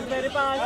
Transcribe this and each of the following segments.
मेरे पास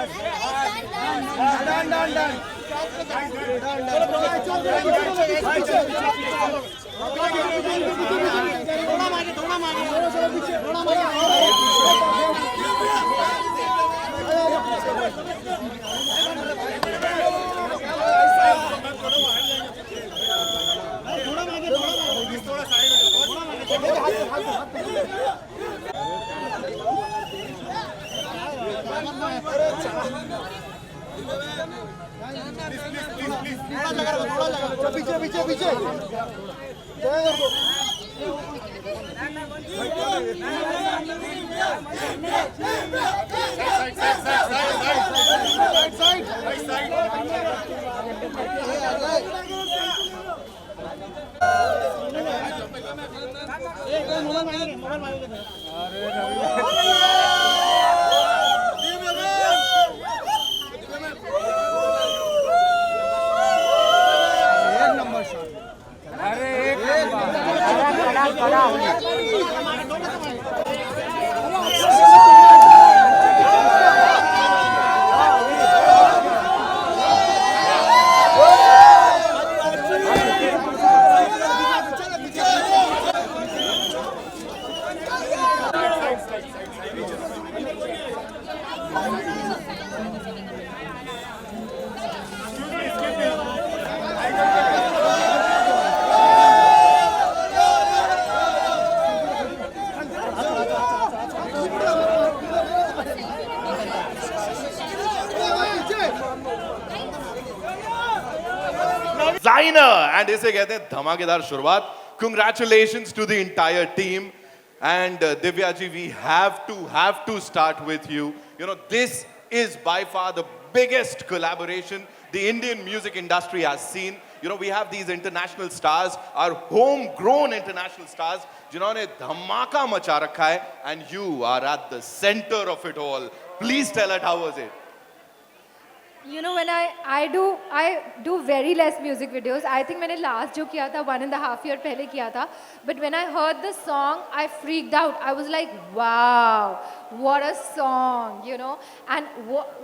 पीछे पीछे पीछे एंड इसे कहते हैं धमाकेदार शुरुआत. Congratulations to the entire team. And Divya ji, we have to start with you. You know, this is by far the biggest collaboration the Indian music industry has seen. You know, we have these international stars, our homegrown international stars, जिन्होंने धमाका मचा रखा है, and you are at the center of it all. Please tell us, how was it? You know, when I do very less music videos. I think मैंने last जो किया था 1.5 year पहले किया था. But when I heard the song, I freaked out. I was like, wow, what a song, you know. And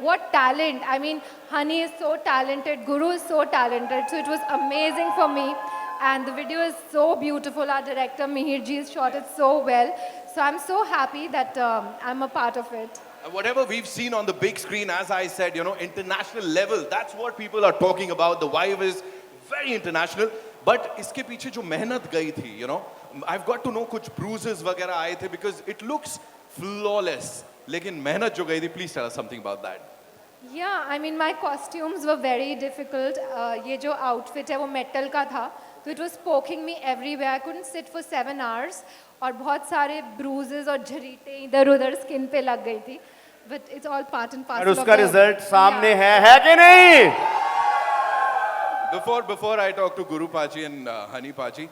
what talent. I mean, Honey is so talented, Guru is so talented. So it was amazing for me. And the video is so beautiful. Our director Mihir ji has shot it so well. So I'm so happy that I'm a part of it. And whatever we've seen on the big screen, as I said, you know, international level, that's what people are talking about. The vibe is very international. But इसके पीछे जो मेहनत गई थी, you know, I've got to know कुछ bruises वगैरह आए थे because it looks flawless. लेकिन मेहनत जो गई थी, please tell us something about that. Yeah, I mean, my costumes were very difficult. ये जो outfit है वो metal का था, so it was poking me everywhere. I couldn't sit for 7 hours. और बहुत सारे bruises और झरीटें इधर-उधर skin पे लग गई थी. But it's all part and parcel. और उसका रिजल्ट सामने है कि नहीं? Before I talk to Guru Paji and Honey Paji,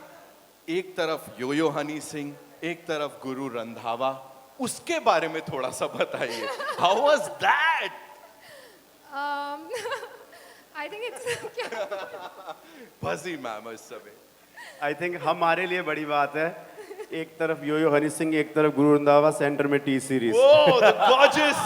एक तरफ यो-यो हनी सिंह, एक तरफ गुरु रंधावा, उसके बारे में थोड़ा सा बताइए. How was that? I think it's फंसी मैम इस समय. आई थिंक हमारे लिए बड़ी बात है. एक तरफ यो-यो हनी सिंह, एक तरफ गुरु रंधावा, सेंटर में T series. Oh, the gorgeous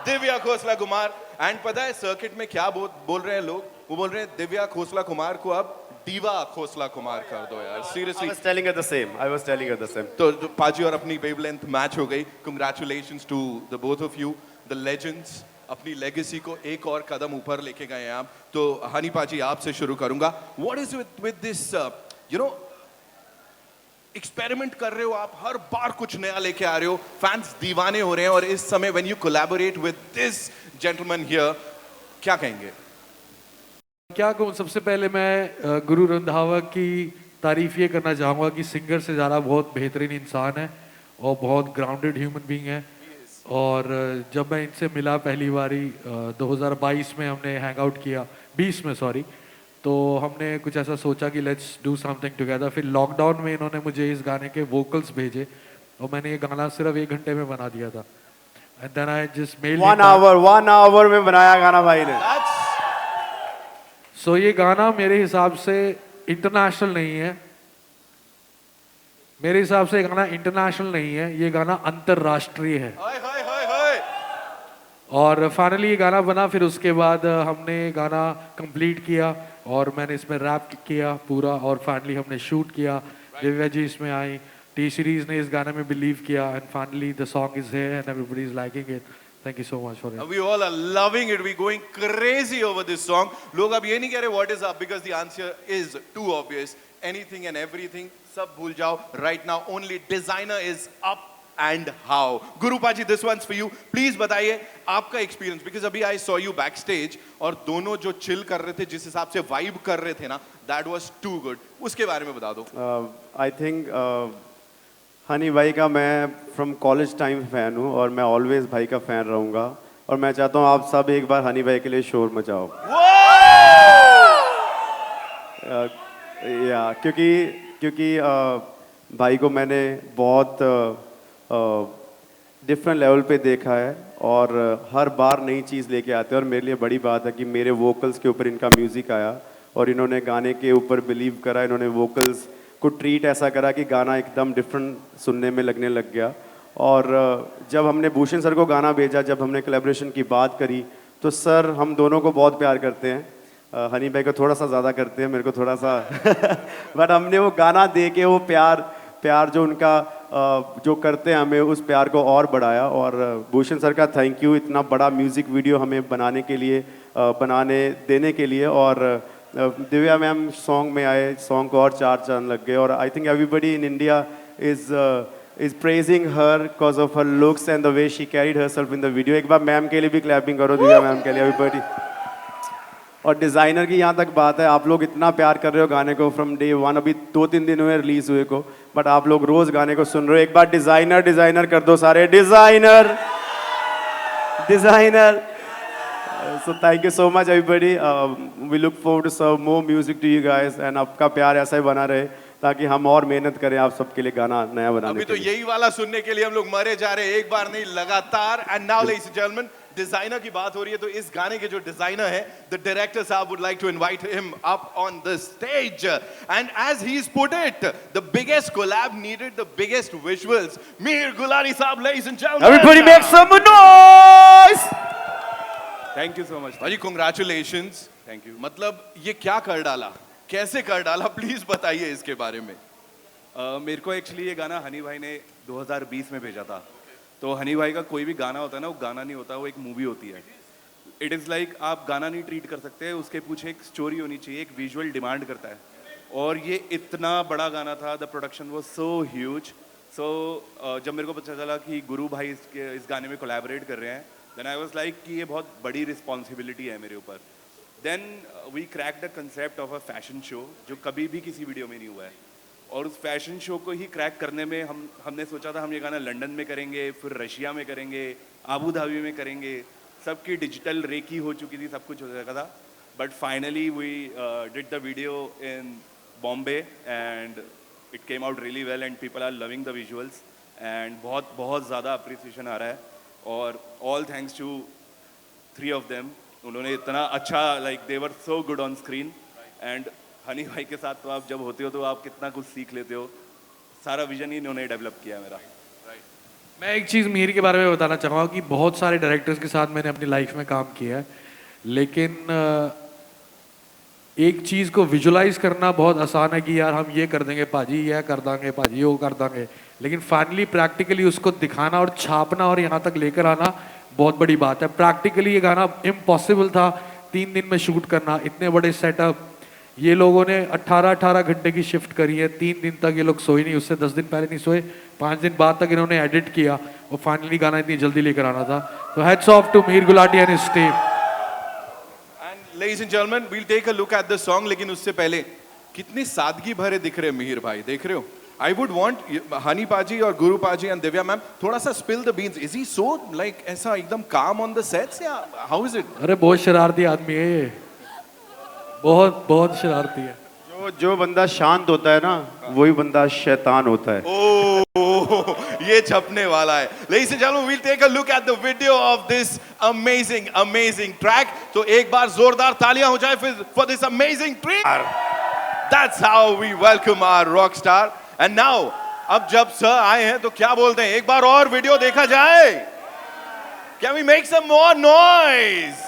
Divya Khosla Kumar. And पता है सर्किट में क्या बोल रहे हैं लोग? वो बोल रहे हैं दिव्या खोसला कुमार को अब दीवा खोसला कुमार कर दो यार. Seriously. I was telling her the same. तो पाजी और अपनी वेवलेंथ मैच हो गई. Congratulations to the both of you, the legends. अपनी लेगेसी को एक और कदम ऊपर लेके गए हैं आप. तो हनी पाजी आपसे शुरू करूंगा. What is with this, you know, experiment कर रहे हो आप, हर बार कुछ नया लेके आ रहे हो, फैंस दीवाने हो रहे हैं, और इस समय when you collaborate with this gentleman here, क्या कहेंगे? क्या कहूँ, सबसे पहले मैं गुरु रंधावा की तारीफ ये करना चाहूँगा कि सिंगर से ज़्यादा बहुत बेहतरीन इंसान है और बहुत ग्राउंडेड ह्यूमन बीइंग है। और जब मैं इनसे मिला पहली बारी 2022 में हमने हैंग आउट किया, 20 में सॉरी, तो हमने कुछ ऐसा सोचा कि लेट्स डू समथिंग टुगेदर। फिर लॉकडाउन में इन्होंने मुझे इस गाने के वोकल्स भेजे और मैंने ये गाना सिर्फ 1 घंटे में बना दिया था। And then I just made 1 hour में बनाया गाना भाई ने। सो ये गाना मेरे हिसाब से इंटरनेशनल नहीं है, मेरे हिसाब से ये गाना इंटरनेशनल नहीं है, ये गाना अंतरराष्ट्रीय है। हाय हाय हाय हाय। और फाइनली ये गाना बना, फिर उसके बाद हमने गाना कंप्लीट किया और मैंने इसमें रैप किया पूरा, और फाइनली हमने शूट किया। दिव्या जी इसमें आई, टी सीरीज ने इस गाने में बिलीव किया, and finally the song is here and everybody is liking it. Thank you so much for it. We all are loving it. We going crazy over this song. लोग अब ये नहीं कह रहे what is up because the answer is too obvious. Anything and everything सब भूल जाओ. Right now only designer is up and how. Gurupa ji, this one's for you. Please बताइए आपका experience because अभी I saw you backstage और दोनों जो chill कर रहे थे, जिस हिसाब से vibe कर रहे थे ना, that was too good. उसके बारे में बता दो. आई थिंक हनी भाई का मैं फ्रॉम कॉलेज टाइम फैन हूँ और मैं ऑलवेज भाई का फैन रहूँगा, और मैं चाहता हूँ आप सब एक बार हनी भाई के लिए शोर मचाओ। या क्योंकि भाई को मैंने बहुत डिफरेंट लेवल पे देखा है और हर बार नई चीज़ लेके आते हैं, और मेरे लिए बड़ी बात है कि मेरे वोकल्स के ऊपर इनका म्यूज़िक आया और इन्होंने गाने के ऊपर बिलीव करा, इन्होंने वोकल्स को ट्रीट ऐसा करा कि गाना एकदम डिफरेंट सुनने में लगने लग गया। और जब हमने भूषण सर को गाना भेजा, जब हमने कोलैबोरेशन की बात करी, तो सर हम दोनों को बहुत प्यार करते हैं, हनी भाई को थोड़ा सा ज़्यादा करते हैं, मेरे को थोड़ा सा बट हमने वो गाना दे के वो प्यार जो उनका जो करते हैं हमें, उस प्यार को और बढ़ाया। और भूषण सर का थैंक यू इतना बड़ा म्यूज़िक वीडियो हमें बनाने देने के लिए। और दिव्या मैम सॉन्ग में आए, सॉन्ग को और 4 चांद लग गए, और I think everybody in India is praising her because of her looks and the way she carried herself in the video. एक बार मैम के लिए भी क्लैपिंग करो, दिव्या मैम के लिए, एवरीबडी। और डिज़ाइनर की यहाँ तक बात है, आप लोग इतना प्यार कर रहे हो गाने को फ्रॉम डे 1, अभी 2-3 दिन हुए रिलीज हुए को, बट आप लोग रोज गाने को सुन रहे हो। एक बार डिज़ाइनर कर दो सारे, designer. So thank you so much everybody. We look forward to serve more music to you guys, and आपका प्यार ऐसा ही बना रहे ताकि हम और मेहनत करें आप सबके लिए गाना नया बनाने अभी के तो लिए। यही वाला सुनने के लिए हम लोग मरे जा रहे हैं, एक बार नहीं लगातार। And now ladies and gentleman, designer की बात हो रही है, तो इस गाने के जो डिजाइनर है, द डायरेक्टर साहब would like to invite him up on the stage. And as he is put it, the biggest collab needed the biggest visuals. Meer Gulari साहब, ladies and gentleman, Everybody make some noise. Thank you so much भाई congratulations. Thank you. मतलब ये क्या कर डाला, कैसे कर डाला, प्लीज बताइए इसके बारे में। मेरे को एक्चुअली ये गाना हनी भाई ने 2020 में भेजा था। तो हनी भाई का कोई भी गाना होता है ना, वो गाना नहीं होता, वो एक मूवी होती है। इट इज़ लाइक आप गाना नहीं ट्रीट कर सकते, उसके पीछे एक स्टोरी होनी चाहिए, एक विजुअल डिमांड करता है। और ये इतना बड़ा गाना था, the production was so huge. So जब मेरे को पता चला कि गुरु भाई इस गाने में कोलैबोरेट कर रहे हैं, देन आई वाज लाइक कि ये बहुत बड़ी रिस्पॉन्सिबिलिटी है मेरे ऊपर। Then we crack the concept of a fashion show, जो कभी भी किसी वीडियो में नहीं हुआ है। और उस फैशन शो को ही क्रैक करने में हमने सोचा था हम ये गाना लंदन में करेंगे, फिर रशिया में करेंगे, आबू धाबी में करेंगे, सबकी डिजिटल रेकी हो चुकी थी, सब कुछ हो चुका था। But finally we did the video in Bombay and it came out really well and people are loving the visuals and बहुत बहुत ज़्यादा अप्रिसिएशन आ रहा है। और all thanks to 3 of them, उन्होंने इतना अच्छा, like they were so good on screen. And Honey भाई के साथ तो आप जब होते हो तो आप कितना कुछ सीख लेते हो, सारा विजन ही इन्होंने डेवलप किया है मेरा। मैं एक चीज़ मीर के बारे में बताना चाहूँगा कि बहुत सारे डायरेक्टर्स के साथ मैंने अपनी लाइफ में काम किया है, लेकिन एक चीज़ को विजुलाइज करना बहुत आसान है कि यार हम ये कर देंगे पाजी, यह कर देंगे पाजी, वो कर देंगे, लेकिन फाइनली प्रैक्टिकली उसको दिखाना और छापना और यहाँ तक लेकर आना बहुत बड़ी बात है। प्रैक्टिकली ये गाना इम्पॉसिबल था 3 दिन में शूट करना, इतने बड़े सेटअप। ये लोगों ने 18 घंटे की शिफ्ट करी है, 3 दिन तक ये लोग सोए नहीं, उससे 10 दिन पहले नहीं सोए, 5 दिन बाद तक इन्होंने एडिट किया और फाइनली गाना इतनी जल्दी लेकर आना था। तो heads off to Mir Gulati and his team. Ladies and gentlemen, we'll take a look at the song, लेकिन उससे पहले कितने सादगी भरे दिख रहे हैं मिहिर भाई, देख रहे हो? I would want हनी पाजी और गुरु पाजी and दिव्या मैम थोड़ा सा spill the beans. Is he so like ऐसा एकदम calm on the sets या how is it? अरे बहुत शरारती आदमी है ये, बहुत बहुत शरारती है। जो बंदा शांत होता है ना, वही बंदा शैतान होता है। Oh, ये छपने वाला है। Ladies and gentlemen, we'll take a look at the video of this amazing track. तो एक बार जोरदार तालियां हो जाए for this amazing track. That's how we welcome our rock star. And now, अब जब सर आए हैं तो क्या बोलते हैं? एक बार और वीडियो देखा जाए? Can we make some more noise?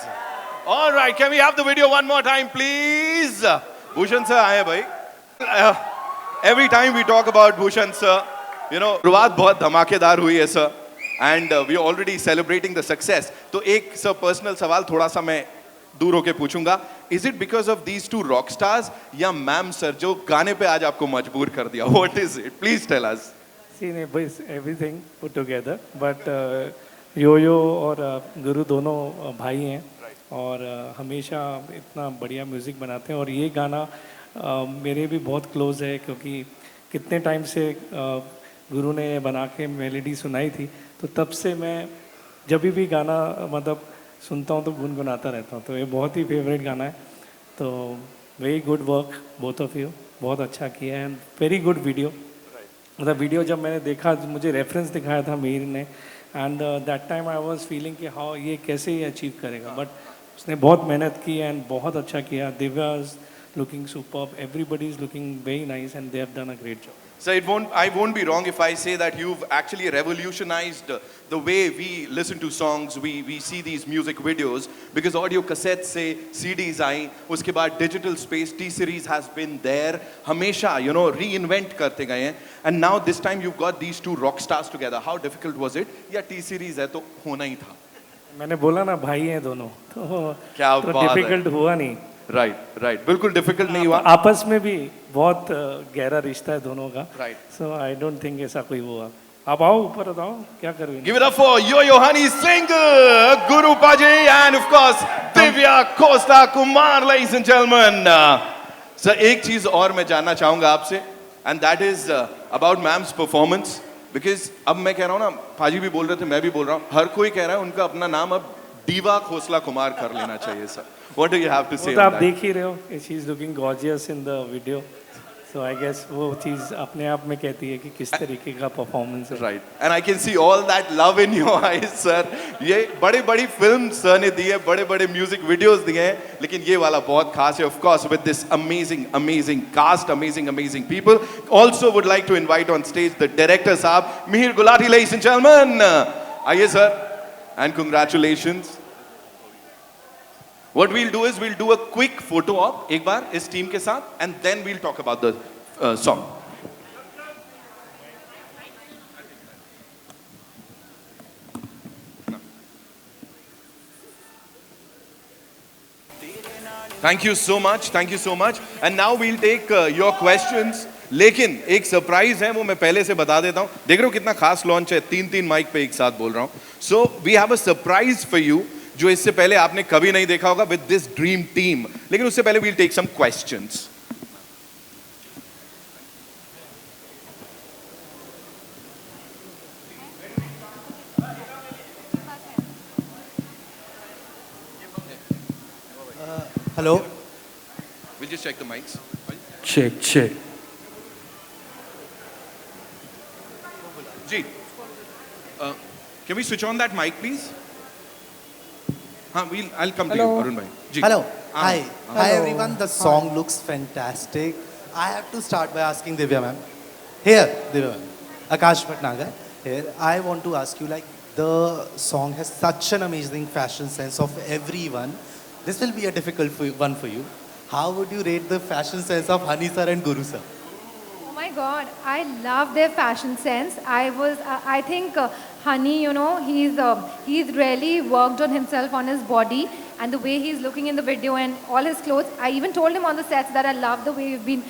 All right, can we have the video one more time, please? Bhushan sir आए भाई। Every time we talk about Bhushan sir, you know, शुरुआत बहुत धमाकेदार हुई है sir, and we are already celebrating the success. तो एक sir personal सवाल थोड़ा सा मैं दूर होके पूछूंगा, is it because of these two rock stars या मैम सर जो गाने पे आज आपको मजबूर कर दिया? What is it? Please tell us. See, everything put together, but yo-yo और गुरु दोनों भाई हैं और हमेशा इतना बढ़िया म्यूज़िक बनाते हैं और ये गाना मेरे भी बहुत क्लोज है क्योंकि कितने टाइम से गुरु ने बना के मेलोडी सुनाई थी, तो तब से मैं जब भी गाना मतलब सुनता हूँ तो गुनगुनाता रहता हूँ, तो ये बहुत ही फेवरेट गाना है। तो very good work both of you, बहुत अच्छा किया है, एंड वेरी गुड वीडियो। मतलब वीडियो जब मैंने देखा, मुझे रेफरेंस दिखाया था मीर ने, and that time I was feeling कि हाँ ये कैसे ये अचीव करेगा, बट उसने बहुत मेहनत की एंड बहुत अच्छा किया। Divya is looking superb, everybody is looking very nice and they have done a great job. So I won't be wrong if I say that you've actually revolutionized the way we listen to songs, we see these music videos, because audio cassettes से CDs आई, उसके बाद digital space, T-Series has been there, हमेशा you know reinvent करते गए हैं, and now this time you've got these two rock stars together. How difficult was it? या T-Series है तो होना ही था? मैंने बोला ना भाई हैं दोनों, तो क्या बात है। डिफिकल्ट हुआ नहीं। राइट बिल्कुल डिफिकल्ट नहीं हुआ। आपस में भी बहुत गहरा रिश्ता है दोनों का, Right. So I don't think ऐसा कोई हुआ। आप आओ ऊपर, बताओ क्या करोगे। Give it up for Yo-Yo Honey Singh, Guru Paji, and of course Divya Costa Kumar, ladies and gentlemen. Sir, एक चीज और मैं जानना चाहूंगा आपसे, and that is about ma'am's performance, because अब मैं कह रहा हूँ ना, पाजी भी बोल रहे थे, मैं भी बोल रहा हूँ, हर कोई कह रहा है उनका अपना नाम अब दीवा खोसला कुमार कर लेना चाहिए sir. What do you have to say? तो आप देख ही रहे हो, she is looking gorgeous in the video, so I guess वो चीज़ अपने आप में कहती है कि किस तरीके का परफॉर्मेंस है। Right. And I can see all that love in your eyes, sir. ये बड़ी बड़ी फिल्म सर ने दी है, बड़े बड़े म्यूजिक वीडियोस दिए हैं, लेकिन ये वाला बहुत खास है, of course, with this amazing cast, amazing people. Also would like to invite on stage the director साहब Mihir Gulati, ladies and gentlemen. आइए sir, and congratulations. What we'll do is we'll do a quick photo op एक बार इस team के साथ, and then we'll talk about the song. Thank you so much, and now we'll take your questions. लेकिन एक surprise है, वो मैं पहले से बता देता हूँ। देख रहे हो कितना खास लॉन्च है, तीन माइक पे एक साथ बोल रहा हूँ। So we have a surprise for you, जो इससे पहले आपने कभी नहीं देखा होगा with this dream team. लेकिन उससे पहले we'll take some questions. Hello. We'll just check the mics. check. Ji, can we switch on that mic, please? हाँ, I'll come to you, Arun bhai. Ji. Hello. हाँ, Hi. हाँ. Hi everyone. The song looks fantastic. I have to start by asking Divya ma'am. Here, Divya ma'am. Akash Bhatnagar. Here, I want to ask you, like, the song has such an amazing fashion sense of everyone. This will be a difficult one for you. How would you rate the fashion sense of Hani sir and Guru sir? Oh my God, I love their fashion sense. I think Honey, you know, he's really worked on himself, on his body, and the way he's looking in the video and all his clothes. I even told him on the sets that I love the way you've been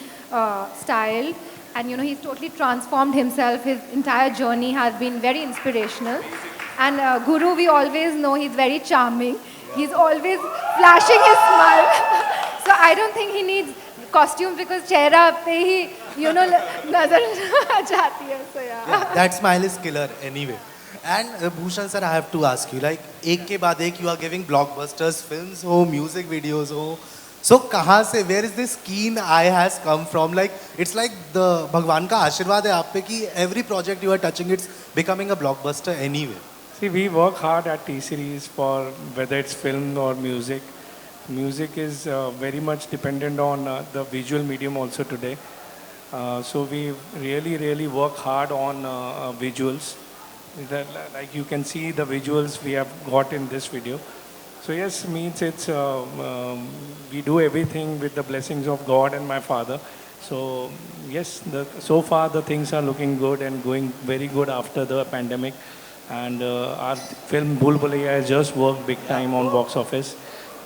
styled, and you know, he's totally transformed himself. His entire journey has been very inspirational. And Guru, we always know he's very charming. He's always flashing his smile. So I don't think he needs costume because चेहरा पे ही you know नजर आ जाती है. So yeah. Yeah, that smile is killer anyway. And Bhushan sir, I have to ask you, like एक के बाद एक you are giving blockbusters, films हो, music videos हो. So कहाँ से, where is this keen eye has come from? Like it's like the भगवान का आशीर्वाद है आप पे कि every project you are touching, it's becoming a blockbuster anyway. See, we work hard at T-Series for whether it's film or music. Music is very much dependent on the visual medium also today. So we really work hard on visuals. Like you can see the visuals we have got in this video. So yes, means it's we do everything with the blessings of God and my father. So yes, so far the things are looking good and going very good after the pandemic. And our film Bhool Bhulaiya has just worked big time on box office.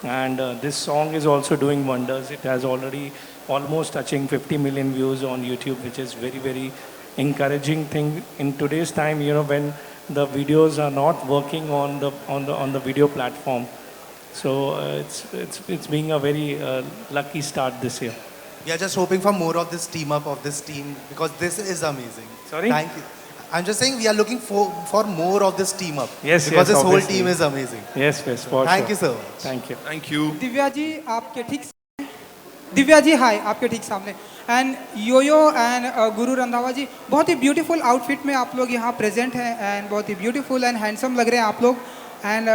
And this song is also doing wonders. It has already almost touching 50 million views on YouTube, which is very encouraging thing in today's time. You know, when the videos are not working on the video platform. So it's being a very lucky start this year. We are just hoping for more of this team up of this team because this is amazing. Sorry? Thank you. I'm just saying we are looking for more of this team up. Yes, because yes, this whole obviously. team is amazing. Yes, for Thank sure. you so much. Thank you. Thank you. Divya ji आपके ठीक सामने, दिव्या जी हाय आपके ठीक सामने, and Yo Yo and Guru Randhawa जी, बहुत ही beautiful outfit में आप लोग यहाँ प्रेजेंट हैं एंड बहुत ही ब्यूटीफुल एंड हैंडसम लग रहे हैं आप लोग. एंड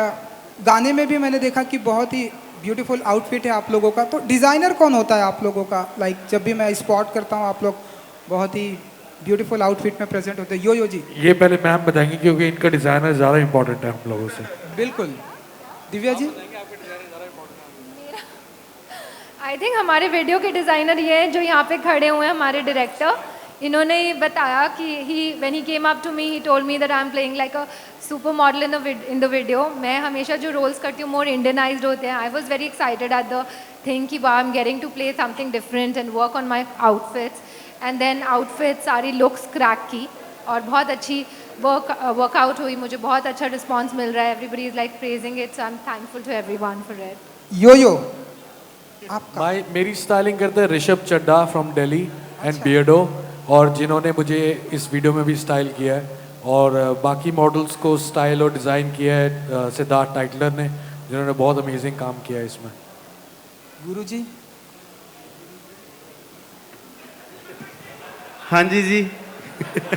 गाने में भी मैंने देखा कि बहुत ही ब्यूटीफुल आउटफिट है आप लोगों का. तो डिज़ाइनर कौन होता है आप लोगों का? लाइक जब भी मैं स्पॉट करता हूँ आप लोग बहुत ही ब्यूटीफुल आउटफिट में प्रेजेंट होते हैं. यो जी ये पहले मैम बताएंगे क्योंकि इनका डिजाइनर ज़्यादा इंपॉर्टेंट है हम लोगों से. बिल्कुल. दिव्या जी आई थिंक हमारे वीडियो के डिज़ाइनर ये हैं जो यहाँ पे खड़े हुए हैं, हमारे डायरेक्टर. इन्होंने ही बताया कि when he came up to me he told me that I am playing like a super model in the video. मैं हमेशा जो रोल्स करती हूँ मोर इंडियनाइज्ड होते हैं. I was very excited at the thing कि I am getting to play something different and work on my outfits. And then outfit सारी looks crack की और बहुत अच्छी वर्कआउट हुई. मुझे बहुत अच्छा रिस्पॉन्स मिल रहा है. Everybody is like praising it. So I am thankful to everyone for it. यो आपका मेरी स्टाइलिंग करते हैं Rishabh Chadda from Delhi and Beardo, और जिन्होंने मुझे इस वीडियो में भी स्टाइल किया है. और बाकी मॉडल्स को स्टाइल और डिज़ाइन किया है सिद्धार्थ टाइटलर ने, जिन्होंने बहुत अमेजिंग काम किया है इसमें. गुरु जी हाँ जी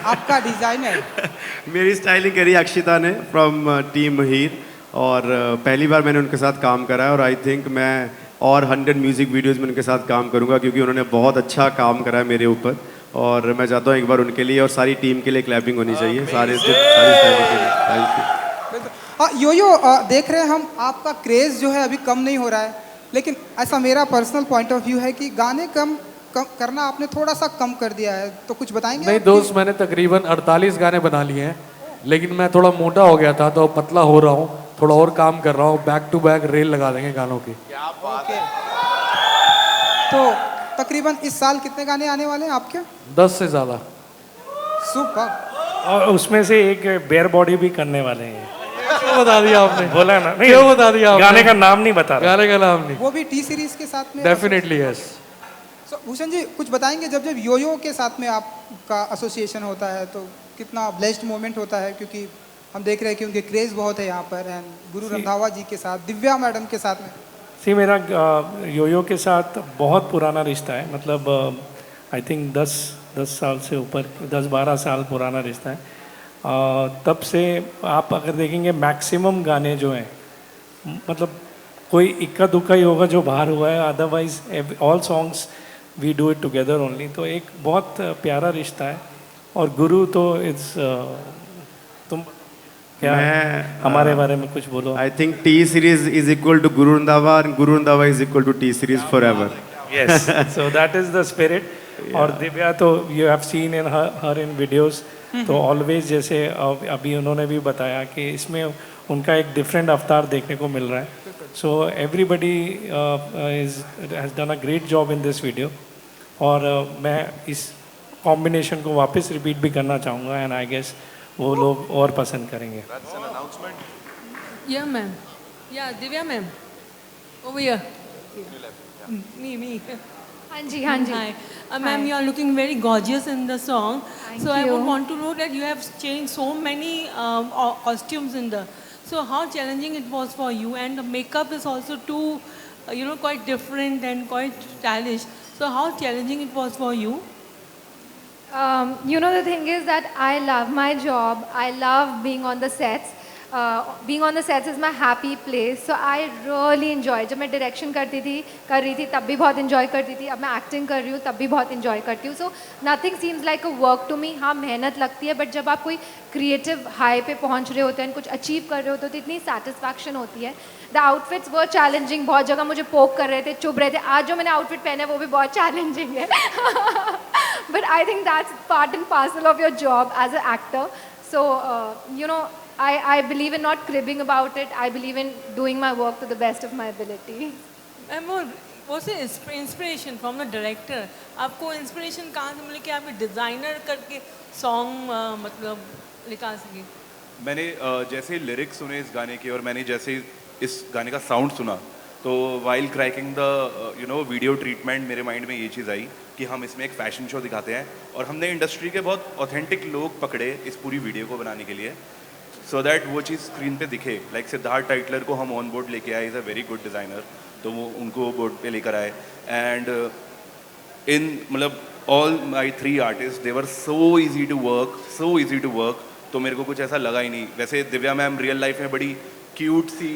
आपका डिजाइनर मेरी स्टाइलिंग करी अक्षिता ने फ्रॉम टीम हीर, और पहली बार मैंने उनके साथ काम करा है और आई थिंक मैं और 100 म्यूज़िक वीडियोज़ में उनके साथ काम करूंगा क्योंकि उन्होंने बहुत अच्छा काम करा है मेरे ऊपर. और मैं चाहता हूँ एक बार उनके लिए और सारी टीम के लिए क्लैपिंग होनी चाहिए, सारी स्टाइलिंग के लिए. Thank you. यो देख रहे हैं हम आपका क्रेज़ जो है अभी कम नहीं हो रहा है, लेकिन ऐसा मेरा पर्सनल पॉइंट ऑफ व्यू है कि गाने कम करना आपने थोड़ा सा कम कर दिया है. तो कुछ बताएंगे? नहीं दोस्त, मैंने तकरीबन 48 गाने बना लिए हैं, लेकिन मैं थोड़ा मोटा हो गया था तो पतला हो रहा हूँ, थोड़ा और काम कर रहा हूँ. बैक टू बैक रेल लगा देंगे गानों की. तो तकरीबन इस साल कितने गाने आने वाले हैं आपके? 10 से ज़्यादा. सुपर. और उसमें से एक बेयर बॉडी भी करने वाले हैं. क्यों बता दिया आपने? बोला ना, नहीं क्यों बता दिया आपने? गाने का नाम नहीं बता रहा. गाने का नाम नहीं. वो भी टी सीरीज के साथ में? Definitely yes. So, Bhushan ji कुछ बताएंगे, जब योयो के साथ में आपका एसोसिएशन होता है तो कितना ब्लेस्ड मोमेंट होता है, क्योंकि हम देख रहे हैं कि उनके क्रेज़ बहुत है यहाँ पर. एंड गुरु रंधावा जी के साथ, दिव्या मैडम के साथ में. सी मेरा योयो के साथ बहुत पुराना रिश्ता है. मतलब आई थिंक 10 साल से ऊपर, 10-12 साल पुराना रिश्ता है. तब से आप अगर देखेंगे मैक्सिमम गाने जो हैं, मतलब कोई इक्का दुक्का ही होगा जो बाहर हुआ है, otherwise all songs we do it together only. तो एक बहुत प्यारा रिश्ता है. और गुरु तो इट्स तुम क्या हमारे बारे में कुछ बोलो. I think T series is equal to Guru Randhawa and Guru Randhawa is equal to T series forever. Yes, so that is the spirit. और दिव्या तो you have seen in her in videos, तो ऑलवेज जैसे अभी उन्होंने भी बताया कि इसमें उनका एक डिफरेंट अवतार देखने को मिल रहा है. So everybody has done a great job in this video. और मैं इस कॉम्बिनेशन को वापस रिपीट भी करना चाहूँगा एंड आई गेस वो लोग और पसंद करेंगे. Yeah, ma'am. Yeah, Divya, ma'am. Over here. Me. हाँ जी, हाँ जी. Hi. Ma'am, you are looking very gorgeous in the song. Thank so I you. would want to know that you have changed so many costumes in the. So how challenging it was for you, and the makeup is also too, quite different and quite stylish. So how challenging it was for you? The thing is that I love my job. I love being on the sets. Being on the sets is my happy place. So I really enjoy. जब मैं direction कर रही थी तब भी बहुत enjoy करती थी. अब मैं acting कर रही हूँ तब भी बहुत enjoy करती हूँ. So nothing seems like a work to me. हाँ मेहनत लगती है, but जब आप कोई creative high पे पहुँच रहे होते हैं, कुछ achieve कर रहे होते हैं, तो इतनी satisfaction होती है. The outfits were challenging. बहुत जगह मुझे poke कर रहे थे, चुभ रहे थे. आज जो मैंने outfit पहना है वो भी बहुत challenging है. But I think that's part and parcel of your job as an actor. So, I believe in not cribbing about it. I believe in doing my work to the best of my ability. Ma'am, what's the inspiration from the director? आपको inspiration कहाँ से मिली कि आप designer करके song मतलब निकाल सके? मैंने जैसे लिरिक्स सुने इस गाने के और मैंने जैसे इस गाने का साउंड सुना तो while cracking the video treatment मेरे माइंड में ये चीज़ आई कि हम इसमें एक फैशन शो दिखाते हैं और हमने इंडस्ट्री के बहुत ऑथेंटिक लोग पकड़े इस पूरी वीडियो को बनाने के लिए सो दैट वो चीज़ स्क्रीन पे दिखे. लाइक सिद्धार्थ टाइटलर को हम ऑन बोर्ड लेके आए, is a very good designer, तो वो उनको बोर्ड पे लेकर आए. एंड मतलब all my 3 artist they were so easy to work, तो मेरे को कुछ ऐसा लगा ही नहीं. वैसे दिव्या मैम रियल लाइफ में बड़ी क्यूट सी,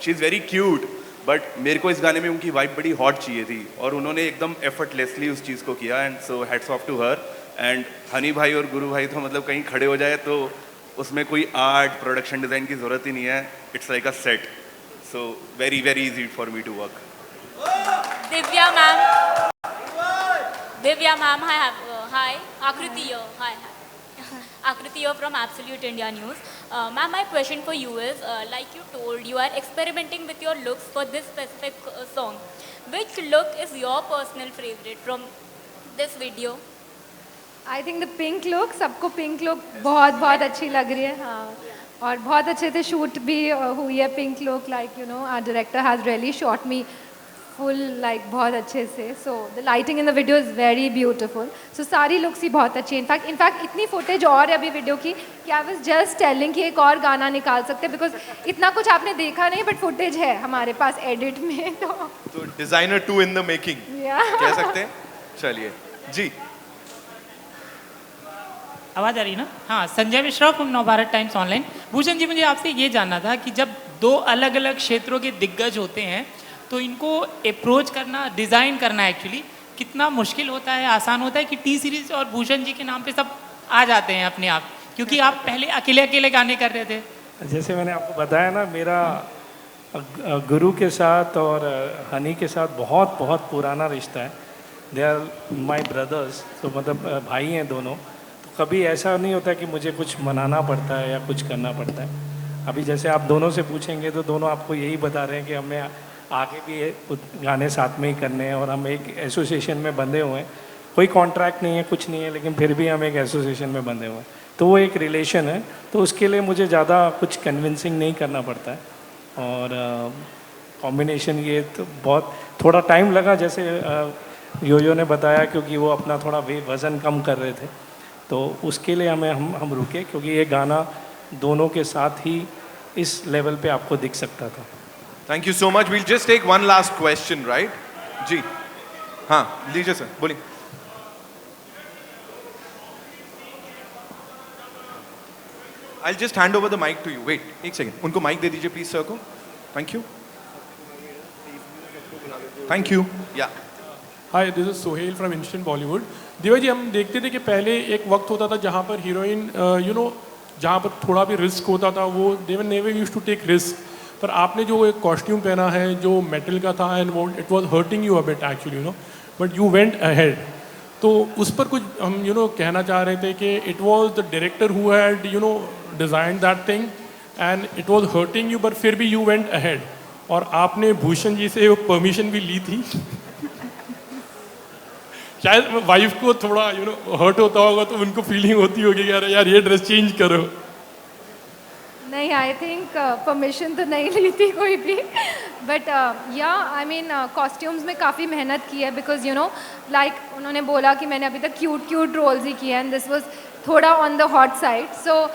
she is very cute, but मेरे को इस गाने में उनकी वाइब बड़ी हॉट चाहिए थी और उन्होंने एकदम एफर्टलेसली उस चीज़ को किया. And so hats off to her. And Honey भाई और गुरु भाई तो मतलब कहीं खड़े हो जाए तो उसमें कोई आर्ट प्रोडक्शन डिज़ाइन की ज़रूरत ही नहीं है. It's like a set. So very very easy for me to work. Divya ma'am, hi, Akriti here, hi. Akriti here from Absolute India News. Ma'am, my question for you is, like you told, you are experimenting with your looks for this specific song. Which look is your personal favorite from this video? I think the pink look, सबको pink look बहुत बहुत अच्छी लग रही है. हाँ. और बहुत अच्छे से shoot भी हुई है pink look. Like our director has really shot me full like बहुत अच्छे से. So the lighting in the video is very beautiful. So सारी looks ही बहुत अच्छी. In fact इतनी footage और है अभी video की कि I was just telling कि एक और गाना निकाल सकते because इतना कुछ आपने देखा नहीं but footage है हमारे पास edit में. तो डिजाइनर 2 in the making कह सकते हैं. चलिए जी. आवाज़ आ रही है ना? हाँ, Sanjay Mishra from Navbharat Times online. Bhushan ji, मुझे आपसे ये जानना था कि जब 2 अलग अलग क्षेत्रों के दिग्गज होते हैं तो इनको अप्रोच करना, डिज़ाइन करना एक्चुअली कितना मुश्किल होता है, आसान होता है कि टी सीरीज़ और भूषण जी के नाम पे सब आ जाते हैं अपने आप, क्योंकि आप पहले अकेले गाने कर रहे थे. जैसे मैंने आपको बताया ना, मेरा गुरु के साथ और हनी के साथ बहुत बहुत पुराना रिश्ता है. दे आर माई ब्रदर्स, तो मतलब भाई हैं दोनों. तो कभी ऐसा नहीं होता कि मुझे कुछ मनाना पड़ता है या कुछ करना पड़ता है. अभी जैसे आप दोनों से पूछेंगे तो दोनों आपको यही बता रहे हैं कि हमें आगे भी गाने साथ में ही करने हैं और हम एक एसोसिएशन में बंधे हुए हैं. कोई कॉन्ट्रैक्ट नहीं है, कुछ नहीं है, लेकिन फिर भी हम एक एसोसिएशन में बंधे हुए हैं. तो वो एक रिलेशन है, तो उसके लिए मुझे ज़्यादा कुछ कन्विंसिंग नहीं करना पड़ता है. और कॉम्बिनेशन ये तो बहुत थोड़ा टाइम लगा, जैसे योयो ने बताया, क्योंकि वो अपना थोड़ा वज़न कम कर रहे थे, तो उसके लिए हम रुके, क्योंकि ये गाना दोनों के साथ ही इस लेवल पे आपको दिख सकता था. Thank you so much. We'll just take one last question, right? जी हाँ, लीजिए सर, बोलिए. I'll just hand over the mic to you. Wait, एक सेकंड, उनको माइक दे दीजिए प्लीज सर को. Thank you. Thank you. या hi, this is Sohail from instant Bollywood. Divya ji, हम देखते थे कि पहले एक वक्त होता था जहाँ पर हीरोइन जहाँ पर थोड़ा भी रिस्क होता था, वो they were never used to take risk. पर आपने जो एक कॉस्ट्यूम पहना है जो मेटल का था, एंड वो it was hurting you a bit actually, but you went ahead. तो उस पर कुछ हम कहना चाह रहे थे कि it was the director who had design that thing and it was hurting you, but फिर भी यू वेंट अहेड. और आपने भूषण जी से परमिशन भी ली थी. शायद वाइफ को थोड़ा हर्ट होता होगा, तो उनको फीलिंग होती होगी कि यार ये ड्रेस चेंज करो. नहीं, आई थिंक परमिशन तो नहीं ली थी कोई भी, बट या आई मीन कॉस्ट्यूम्स में काफ़ी मेहनत की है, बिकॉज यू नो लाइक उन्होंने बोला कि मैंने अभी तक क्यूट रोल्स ही किए हैं, एंड दिस वाज थोड़ा on the hot side, so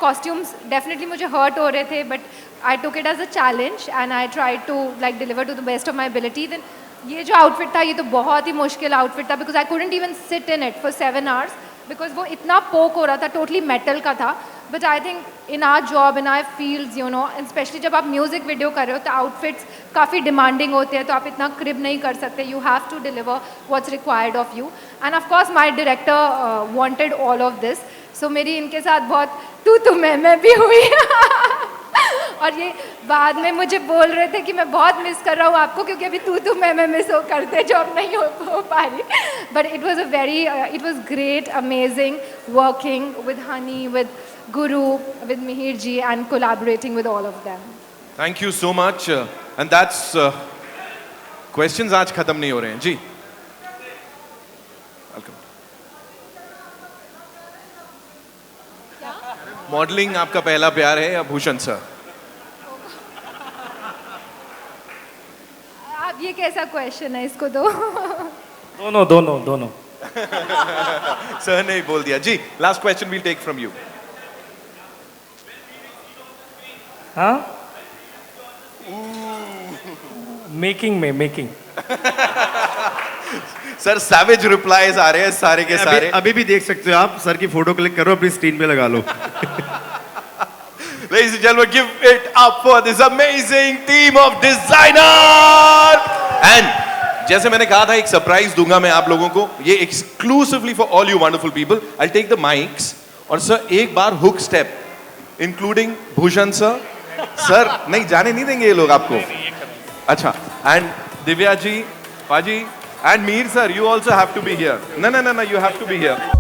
costumes definitely मुझे हर्ट हो रहे थे, but I took it as a challenge and I try to like deliver to the best of my ability. Then ये जो outfit था ये तो बहुत ही मुश्किल आउटफिट था, because I couldn't even sit in it for 7 hours, because वो इतना पोक हो रहा था, टोटली मेटल का था. But I think in are job, in are fields, you know, specially जब आप म्यूज़िक वीडियो कर रहे हो तो आउटफिट्स काफ़ी डिमांडिंग होते हैं, तो आप इतना क्रिब नहीं कर सकते. You have to deliver what's required of you, and of course my director wanted all of this. So मेरी इनके साथ बहुत तू मैं भी हुई और ये बाद में मुझे बोल रहे थे कि मैं बहुत मिस कर रहा हूँ आपको, क्योंकि अभी तू मैं मिस हो करते जो अब नहीं हो पा रही. But it was great, amazing working with Honey, with Guru, with Mihir ji, and collaborating with all of them. Thank you so much. And that's questions आज खत्म नहीं हो रहे हैं जी. Welcome. मॉडलिंग आपका पहला प्यार है या भूषण सर? आप ये कैसा क्वेश्चन है, इसको दो. दोनों. सर ने बोल दिया जी. Last question we'll take from you. हाँ, मेकिंग. सर सैवेज रिप्लाईज आ रहे हैं सारे के सारे. अभी भी देख सकते हो आप, सर की फोटो क्लिक करो, अपनी स्क्रीन पे लगा लो. Ladies and gentlemen, give it up for this amazing team of designer. And जैसे मैंने कहा था, एक सरप्राइज दूंगा मैं आप लोगों को, ये exclusively for all you wonderful people. I'll take the mics और सर एक बार hook step, including Bhushan sir नहीं जाने नहीं देंगे ये लोग आपको. अच्छा, एंड दिव्या जी, पाजी, and Mir sir, you also have to be here. No, you have to be here.